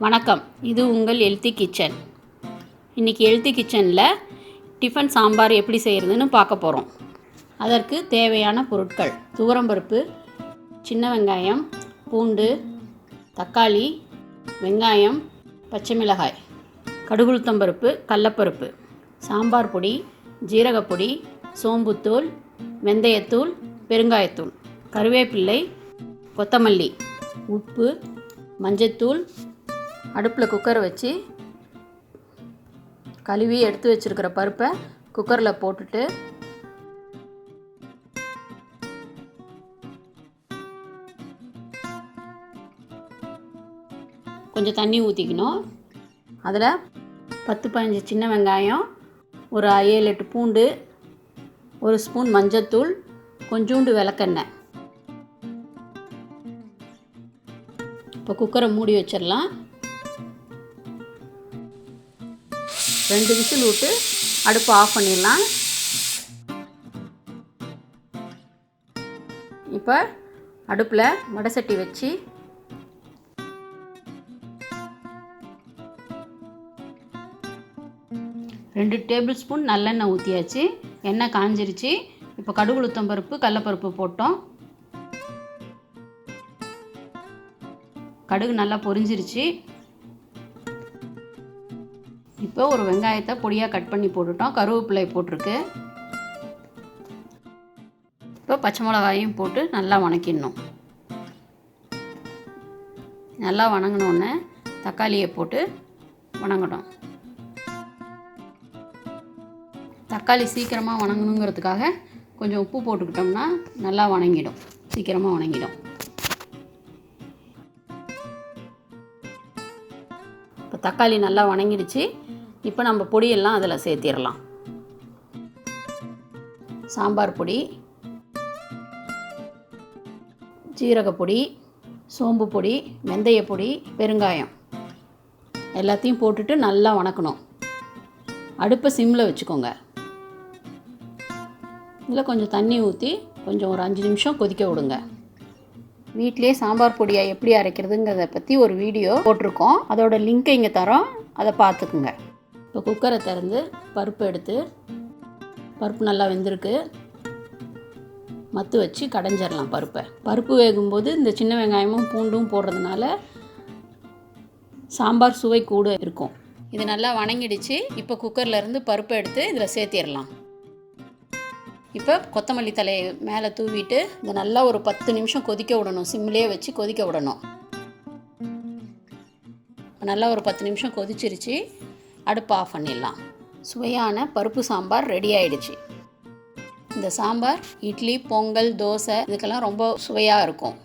வணக்கம், இது உங்கள் ஹெல்த்தி கிச்சன். இன்றைக்கி ஹெல்த்தி கிச்சனில் டிஃபன் சாம்பார் எப்படி செய்கிறதுன்னு பார்க்க போகிறோம். அதற்கு தேவையான பொருட்கள்: துவரம்பருப்பு, சின்ன வெங்காயம், பூண்டு, தக்காளி, வெங்காயம், பச்சை மிளகாய், கடுகுளுத்தம்பருப்பு, கடலப்பருப்பு, சாம்பார் பொடி, ஜீரகப்பொடி, சோம்புத்தூள், வெந்தயத்தூள், பெருங்காயத்தூள், கருவேப்பிள்ளை, கொத்தமல்லி, உப்பு, மஞ்சத்தூள். அடுப்பில் குக்கரை வச்சு கழுவி எடுத்து வச்சுருக்கிற பருப்பை குக்கரில் போட்டுட்டு கொஞ்சம் தண்ணி ஊற்றிக்கணும். அதில் 10-15 சின்ன வெங்காயம், ஒரு 7-8 பூண்டு, ஒரு ஸ்பூன் மஞ்சத்தூள், கொஞ்சோண்டு விளக்கெண்ணெய். இப்போ குக்கரை மூடி வச்சிடலாம். 2 விசில் விட்டு அடுப்பை ஆஃப் பண்ணிடலாம். இப்போ அடுப்பில் வடை சட்டி வச்சு ரெண்டு டேபிள் ஸ்பூன் நல்லெண்ணெய் ஊற்றியாச்சு. எண்ணெய் காஞ்சிருச்சு. இப்போ கடுகுளுத்தம்பருப்பு, கடலப்பருப்பு போட்டோம். கடுகு நல்லா பொரிஞ்சிருச்சு. இப்போ ஒரு வெங்காயத்தை பொடியாக கட் பண்ணி போட்டுட்டோம். கருவேப்பிலை போட்டிருக்கு. இப்போ பச்சை மிளகாயும் போட்டு நல்லா வணக்கிடணும். நல்லா வணங்கினோடனே தக்காளியை போட்டு வணங்கணும். தக்காளி சீக்கிரமாக வணங்கணுங்கிறதுக்காக கொஞ்சம் உப்பு போட்டுக்கிட்டோம்னா நல்லா வணங்கிடும், சீக்கிரமாக வணங்கிடும். இப்போ தக்காளி நல்லா வணங்கிடுச்சு. இப்போ நம்ம பொடியெல்லாம் அதில் சேர்த்திடலாம். சாம்பார் பொடி, ஜீரகப்பொடி, சோம்பு பொடி, வெந்தய பொடி, பெருங்காயம் எல்லாத்தையும் போட்டுட்டு நல்லா வணக்கணும். அடுப்பை சிம்மில் வச்சுக்கோங்க. இதில் கொஞ்சம் தண்ணி ஊற்றி கொஞ்சம் ஒரு 5 நிமிஷம் கொதிக்க விடுங்க. வீட்டிலே சாம்பார் பொடியை எப்படி அரைக்கிறதுங்கிறத பற்றி ஒரு வீடியோ போட்டிருக்கோம். அதோட லிங்க்கை இங்கே தரோம், அதை பார்த்துக்குங்க. இப்போ குக்கரை திறந்து பருப்பு எடுத்து, பருப்பு நல்லா வெந்திருக்கு, மத்து வச்சு கடைஞ்சிடலாம் பருப்பை. பருப்பு வேகும்போது இந்த சின்ன வெங்காயமும் பூண்டும் போடுறதுனால சாம்பார் சுவை கூட இருக்கும். இது நல்லா வணங்கிடுச்சு. இப்போ குக்கர்லேருந்து பருப்பை எடுத்து இதில் சேர்த்திடலாம். இப்போ கொத்தமல்லி தலையை மேலே தூவிட்டு இதை நல்லா ஒரு 10 நிமிஷம் கொதிக்க விடணும். சிம்லேயே வச்சு கொதிக்க விடணும். நல்லா ஒரு 10 நிமிஷம் கொதிச்சிருச்சு. அடுப்பு ஆஃப் பண்ணிடலாம். சுவையான பருப்பு சாம்பார் ரெடி ஆகிடுச்சு. இந்த சாம்பார் இட்லி, பொங்கல், தோசை இதுக்கெல்லாம் ரொம்ப சுவையாக இருக்கும்.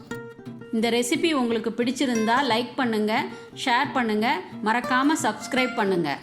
இந்த ரெசிபி உங்களுக்கு பிடிச்சிருந்தா லைக் பண்ணுங்கள், ஷேர் பண்ணுங்கள், மறக்காமல் சப்ஸ்கிரைப் பண்ணுங்கள்.